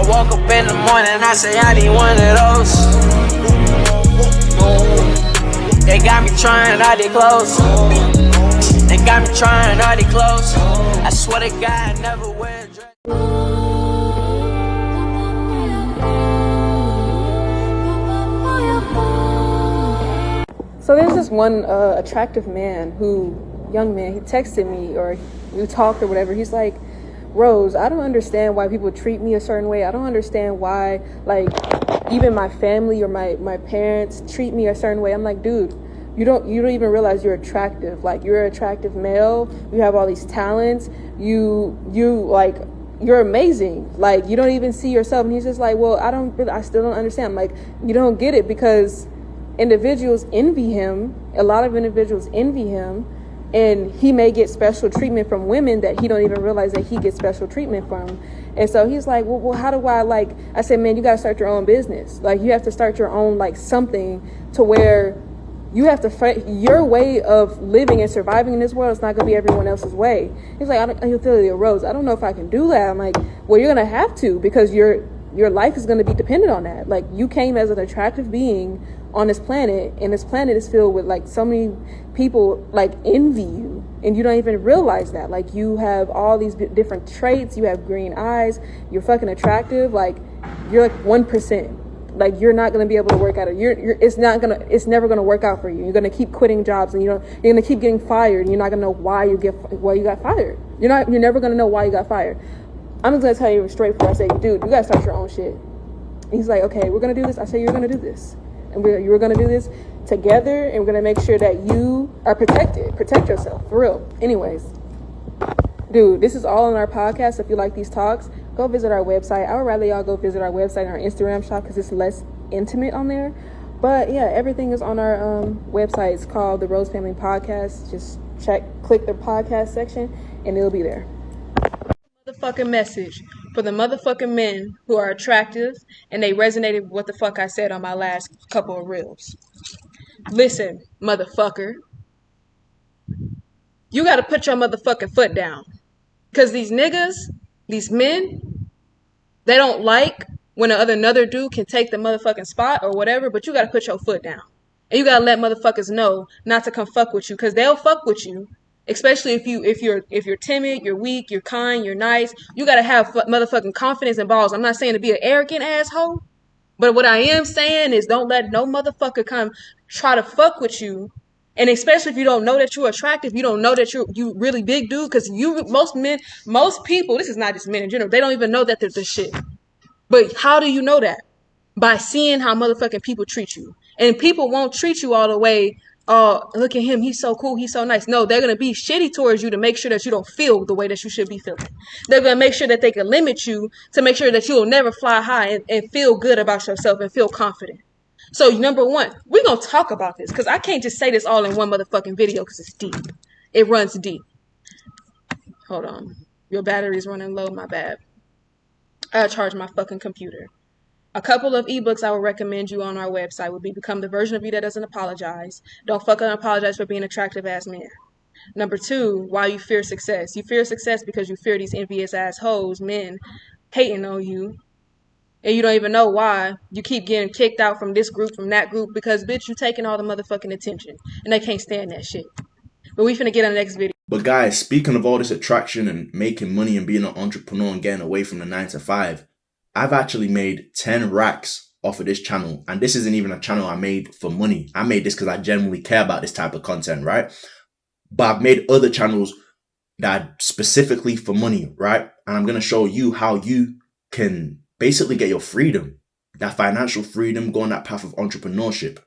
woke up in the morning, I say I need one of those. They got me trying all they clothes. They got me trying all they clothes. I swear to God, I never wear a dress. So there's this one attractive young man, he texted me or we talked or whatever. He's like, Rose, I don't understand why people treat me a certain way. I don't understand why, like, even my family or my parents treat me a certain way. I'm like, dude, you don't even realize you're attractive. Like, you're an attractive male. You have all these talents. You're amazing. Like, you don't even see yourself. And he's just like, well, I still don't understand. I'm like, you don't get it because individuals envy him. A lot of individuals envy him. And he may get special treatment from women that he don't even realize that he gets special treatment from. And so he's like, well, how do I said, man, you got to start your own business. Like, you have to start your own, like, something to where you have to fight. Your way of living and surviving in this world is not going to be everyone else's way. He's like, he'll feel the Rose, I don't know if I can do that. I'm like, well, you're going to have to, because your life is going to be dependent on that. Like, you came as an attractive being on this planet, and this planet is filled with, like, so many people, like, envy you, and you don't even realize that. Like, you have all these different traits. You have green eyes. You're fucking attractive. Like, you're like 1%. Like, you're not going to be able to work out. It's never going to work out for you. You're going to keep quitting jobs, and you're going to keep getting fired, and you're not going to know why you got fired. You're never going to know why you got fired. I'm just going to tell you straight forward. I say, dude, you got to start your own shit. He's like, okay, we're going to do this. I say, you're going to do this. And you're going to do this together, and we're going to make sure that you are protected. Protect yourself, for real. Anyways, dude, this is all on our podcast. If you like these talks, go visit our website. I would rather y'all go visit our website and our Instagram shop because it's less intimate on there. But yeah, everything is on our website. It's called The Rose Family Podcast. Just click the podcast section, and it'll be there. Motherfucking message for the motherfucking men who are attractive and they resonated with what the fuck I said on my last couple of reels. Listen, motherfucker. You gotta put your motherfucking foot down. Because these niggas, these men, they don't like when another dude can take the motherfucking spot or whatever, but you gotta put your foot down. And you gotta let motherfuckers know not to come fuck with you, because they'll fuck with you. Especially if you're timid, you're weak, you're kind, you're nice. You gotta have motherfucking confidence and balls. I'm not saying to be an arrogant asshole, but what I am saying is don't let no motherfucker come try to fuck with you. And especially if you don't know that you're attractive, you don't know that you really big dude, because most people, this is not just men in general, they don't even know that they're the shit. But how do you know that? By seeing how motherfucking people treat you. And people won't treat you all the way, oh, look at him, he's so cool, he's so nice. No, they're going to be shitty towards you to make sure that you don't feel the way that you should be feeling. They're going to make sure that they can limit you to make sure that you'll never fly high and feel good about yourself and feel confident. So, number one, we're going to talk about this, because I can't just say this all in one motherfucking video, because it's deep. It runs deep. Hold on. Your battery's running low, my bad. I charge my fucking computer. A couple of ebooks I would recommend you on our website would be Become the Version of You That Doesn't Apologize. Don't fucking apologize for being an attractive ass man. Number 2, Why You Fear Success. You fear success because you fear these envious assholes, men, hating on you. And you don't even know why. You keep getting kicked out from this group, from that group, because, bitch, you taking all the motherfucking attention. And they can't stand that shit. But we finna get on the next video. But guys, speaking of all this attraction and making money and being an entrepreneur and getting away from the 9 to 5, I've actually made 10 racks off of this channel. And this isn't even a channel I made for money. I made this because I genuinely care about this type of content, right? But I've made other channels that are specifically for money, right? And I'm going to show you how you can basically get your freedom, that financial freedom, go on that path of entrepreneurship.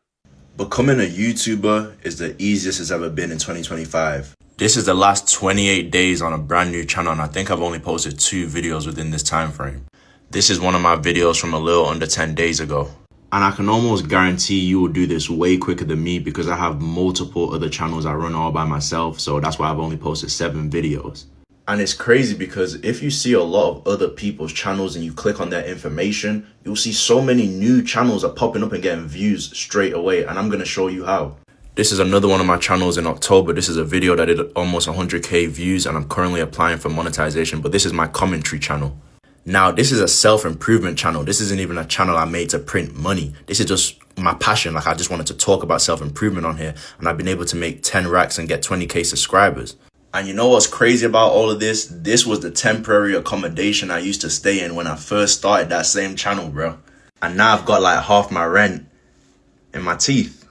Becoming a YouTuber is the easiest it's ever been in 2025. This is the last 28 days on a brand new channel, and I think I've only posted 2 videos within this time frame. This is one of my videos from a little under 10 days ago. And I can almost guarantee you will do this way quicker than me, because I have multiple other channels I run all by myself. So that's why I've only posted 7 videos. And it's crazy because if you see a lot of other people's channels and you click on their information, you'll see so many new channels are popping up and getting views straight away. And I'm going to show you how. This is another one of my channels in October. This is a video that did almost 100k views, and I'm currently applying for monetization. But this is my commentary channel. Now, this is a self-improvement channel. This isn't even a channel I made to print money. This is just my passion. Like, I just wanted to talk about self-improvement on here. And I've been able to make 10 racks and get 20K subscribers. And you know what's crazy about all of this? This was the temporary accommodation I used to stay in when I first started that same channel, bro. And now I've got like half my rent in my teeth.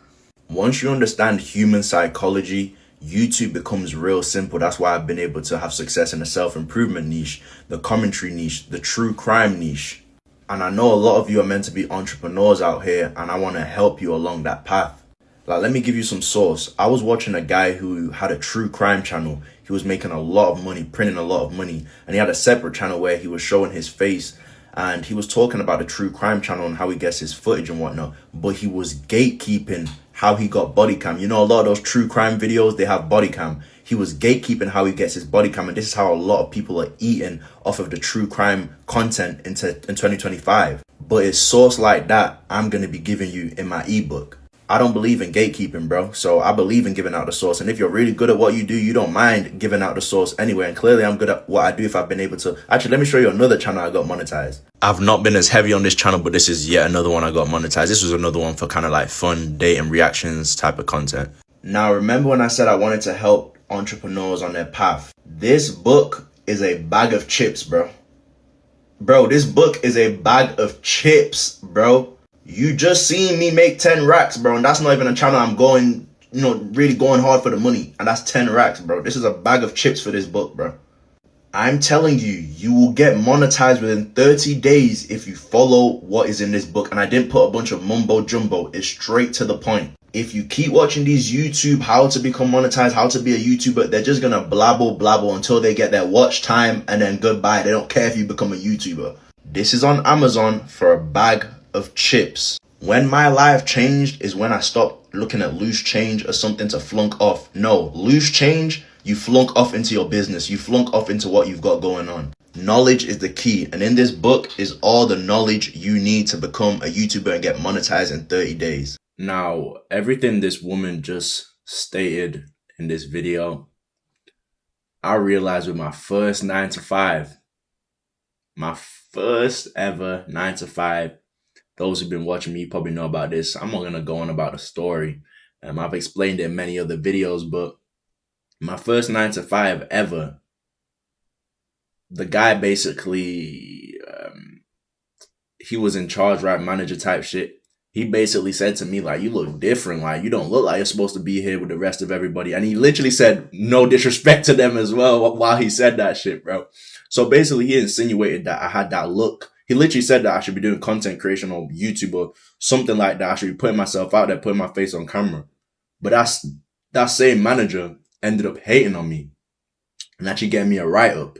Once you understand human psychology, YouTube becomes real simple. That's why I've been able to have success in the self-improvement niche, the commentary niche, the true crime niche. And I know a lot of you are meant to be entrepreneurs out here, and I want to help you along that path. Like, let me give you some source. I was watching a guy who had a true crime channel. He was making a lot of money, printing a lot of money. And he had a separate channel where he was showing his face, and he was talking about the true crime channel and how he gets his footage and whatnot. But he was gatekeeping how he got body cam. You know, a lot of those true crime videos, they have body cam. He was gatekeeping how he gets his body cam. And this is how a lot of people are eating off of the true crime content in 2025. But it's source like that I'm going to be giving you in my ebook. I don't believe in gatekeeping, bro. So I believe in giving out the source. And if you're really good at what you do, you don't mind giving out the source anyway. And clearly I'm good at what I do if I've been able to. Actually, let me show you another channel I got monetized. I've not been as heavy on this channel, but this is yet another one I got monetized. This was another one for kind of like fun, dating reactions type of content. Now, remember when I said I wanted to help entrepreneurs on their path? This book is a bag of chips, bro. Bro, this book is a bag of chips, bro. You just seen me make 10 racks, bro. And that's not even a channel I'm going, really going hard for the money. And that's 10 racks, bro. This is a bag of chips for this book, bro. I'm telling you, you will get monetized within 30 days if you follow what is in this book. And I didn't put a bunch of mumbo jumbo. It's straight to the point. If you keep watching these YouTube, how to become monetized, how to be a YouTuber, they're just going to blabble until they get their watch time and then goodbye. They don't care if you become a YouTuber. This is on Amazon for a bag of chips. When my life changed is when I stopped looking at loose change as something to flunk off. No, loose change, you flunk off into your business. You flunk off into what you've got going on. Knowledge is the key. And in this book is all the knowledge you need to become a YouTuber and get monetized in 30 days. Now, everything this woman just stated in this video, I realized with my first 9 to 5, my first ever 9 to 5, those who've been watching me probably know about this. I'm not going to go on about the story. I've explained it in many other videos, but my first 9 to 5 ever, the guy basically, he was in charge, right? Manager type shit. He basically said to me, like, you look different. Like, you don't look like you're supposed to be here with the rest of everybody. And he literally said no disrespect to them as well while he said that shit, bro. So basically he insinuated that I had that look. He literally said that I should be doing content creation on YouTube or something like that. I should be putting myself out there, putting my face on camera. But that same manager ended up hating on me and actually getting me a write-up.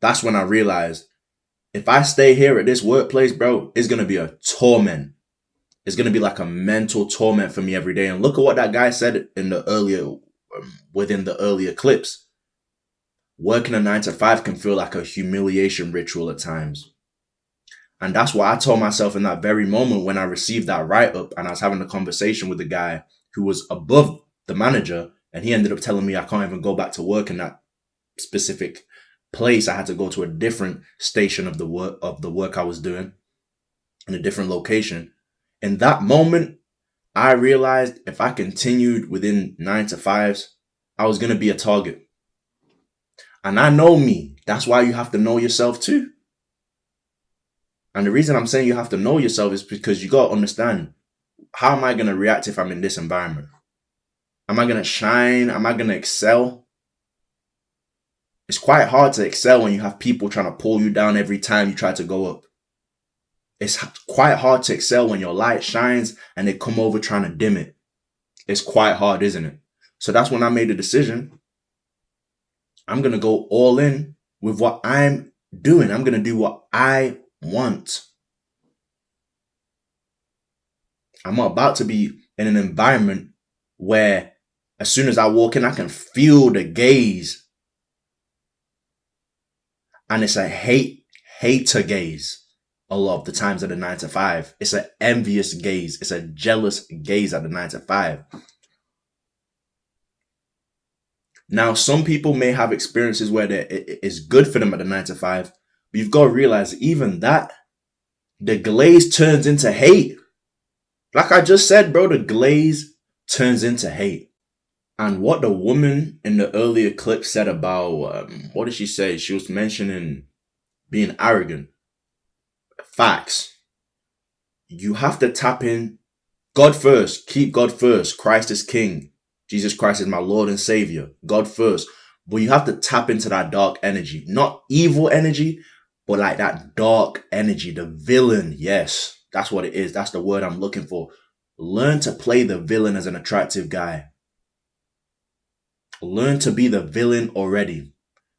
That's when I realized if I stay here at this workplace, bro, it's going to be a torment. It's going to be like a mental torment for me every day. And look at what that guy said in the within the earlier clips. Working a 9 to 5 can feel like a humiliation ritual at times. And that's what I told myself in that very moment when I received that write-up and I was having a conversation with the guy who was above the manager. And he ended up telling me I can't even go back to work in that specific place. I had to go to a different station of the work I was doing in a different location. In that moment, I realized if I continued within 9 to 5s, I was going to be a target. And I know me. That's why you have to know yourself too. And the reason I'm saying you have to know yourself is because you got to understand, how am I going to react if I'm in this environment? Am I going to shine? Am I going to excel? It's quite hard to excel when you have people trying to pull you down every time you try to go up. It's quite hard to excel when your light shines and they come over trying to dim it. It's quite hard, isn't it? So that's when I made the decision. I'm going to go all in with what I'm doing. I'm going to do what I want. I'm about to be in an environment where as soon as I walk in, I can feel the gaze. And it's a hater gaze. A lot of the times at the 9 to 5, it's an envious gaze. It's a jealous gaze at the 9 to 5. Now, some people may have experiences where it's good for them at the 9 to 5, But you've got to realize even that, the glaze turns into hate. Like I just said, bro, the glaze turns into hate. And what the woman in the earlier clip said about, what did she say? She was mentioning being arrogant. Facts. You have to tap in God first. Keep God first. Christ is King. Jesus Christ is my Lord and Savior. God first. But you have to tap into that dark energy. Not evil energy, but like that dark energy. The villain. Yes, that's what it is. That's the word I'm looking for. Learn to play the villain as an attractive guy. Learn to be the villain already.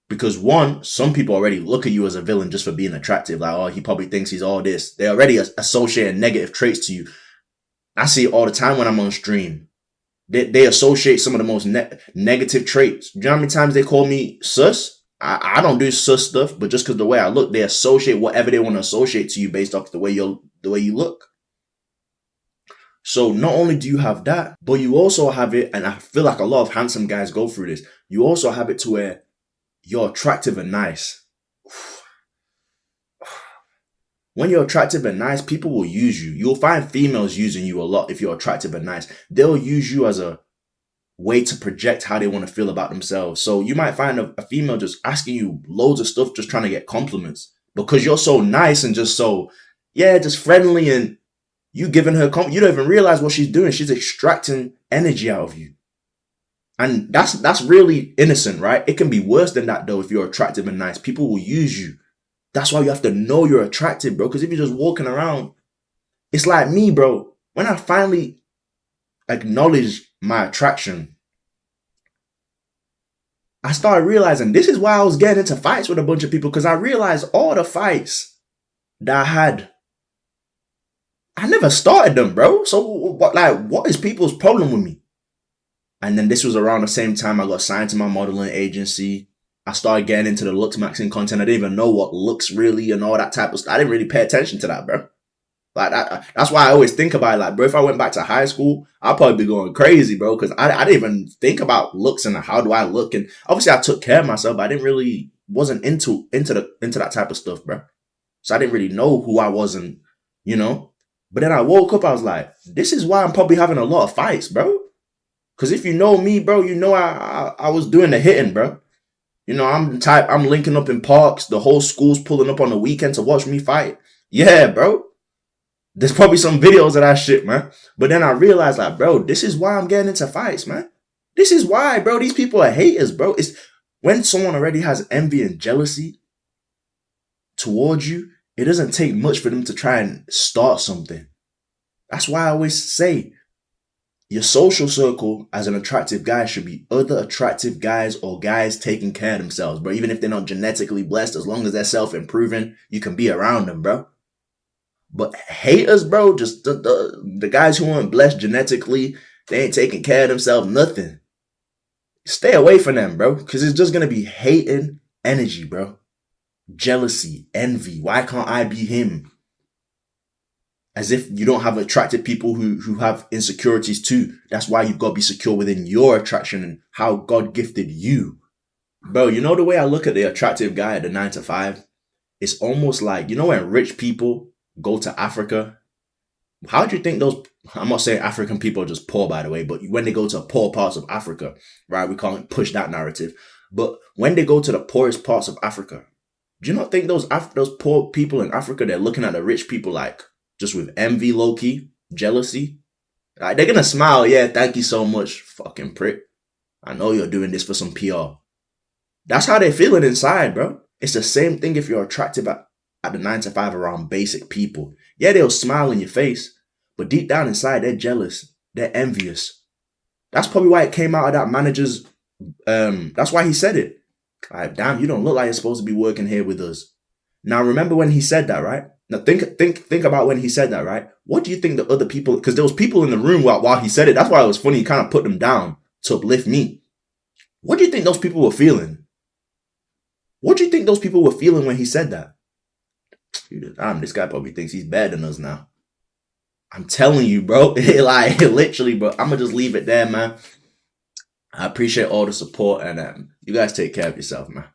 Because one, some people already look at you as a villain just for being attractive. Like, oh, he probably thinks he's all this. They already associate negative traits to you. I see it all the time when I'm on stream. They associate some of the most negative traits. Do you know how many times they call me sus? I don't do sus stuff, but just because the way I look, they associate whatever they want to associate to you based off the way you look. So not only do you have that, but you also have it, and I feel like a lot of handsome guys go through this. You also have it to where you're attractive and nice. When you're attractive and nice, people will use you. You'll find females using you a lot if you're attractive and nice. They'll use you as a way to project how they want to feel about themselves. So you might find a female just asking you loads of stuff, just trying to get compliments because you're so nice and just so, just friendly, and you giving her you don't even realize what she's doing. She's extracting energy out of you. And that's really innocent, right? It can be worse than that though. If you're attractive and nice, people will use you. That's why you have to know you're attractive, bro. Because if you're just walking around, it's like me, bro. When I finally acknowledged my attraction, I started realizing this is why I was getting into fights with a bunch of people. Because I realized all the fights that I had, I never started them, bro. So what is people's problem with me? And then this was around the same time I got signed to my modeling agency. I started getting into the looks maxing content. I didn't even know what looks really and all that type of stuff. I didn't really pay attention to that, bro. Like that's why I always think about it. Like, bro, if I went back to high school, I'd probably be going crazy, bro. Because I didn't even think about looks and how do I look. And obviously I took care of myself, but I didn't really, wasn't into that type of stuff, bro. So I didn't really know who I was and, But then I woke up, I was like, this is why I'm probably having a lot of fights, bro. Because if you know me, bro, you know I was doing the hitting, bro. I'm the type, I'm linking up in parks. The whole school's pulling up on the weekend to watch me fight. Yeah, bro. There's probably some videos of that shit, man. But then I realized, like, bro, this is why I'm getting into fights, man. This is why, bro. These people are haters, bro. It's when someone already has envy and jealousy towards you, it doesn't take much for them to try and start something. That's why I always say, your social circle as an attractive guy should be other attractive guys or guys taking care of themselves, bro. Even if they're not genetically blessed, as long as they're self-improving, you can be around them, bro. But haters, bro, just the guys who aren't blessed genetically, they ain't taking care of themselves, nothing. Stay away from them, bro, because it's just going to be hating energy, bro. Jealousy, envy. Why can't I be him? As if you don't have attractive people who have insecurities too. That's why you've got to be secure within your attraction and how God gifted you. Bro, you know the way I look at the attractive guy at the 9 to 5? It's almost like, when rich people go to Africa, how do you think those, I'm not saying African people are just poor, by the way, but when they go to poor parts of Africa, right, we can't push that narrative. But when they go to the poorest parts of Africa, do you not think those poor people in Africa, they're looking at the rich people like, just with envy, low-key, jealousy? Like, they're going to smile. Yeah, thank you so much, fucking prick. I know you're doing this for some PR. That's how they're feeling inside, bro. It's the same thing if you're attractive at the 9 to 5 around basic people. Yeah, they'll smile in your face, but deep down inside, they're jealous. They're envious. That's probably why it came out of that manager's, that's why he said it. Like, damn, you don't look like you're supposed to be working here with us. Now, remember when he said that, right? Now think about when he said that, right? What do you think the other people, because there was people in the room while he said it. That's why it was funny. He kind of put them down to uplift me. What do you think those people were feeling? What do you think those people were feeling when he said that? Damn, this guy probably thinks he's better than us now. I'm telling you, bro. Like, literally, bro. I'm going to just leave it there, man. I appreciate all the support, and you guys take care of yourself, man.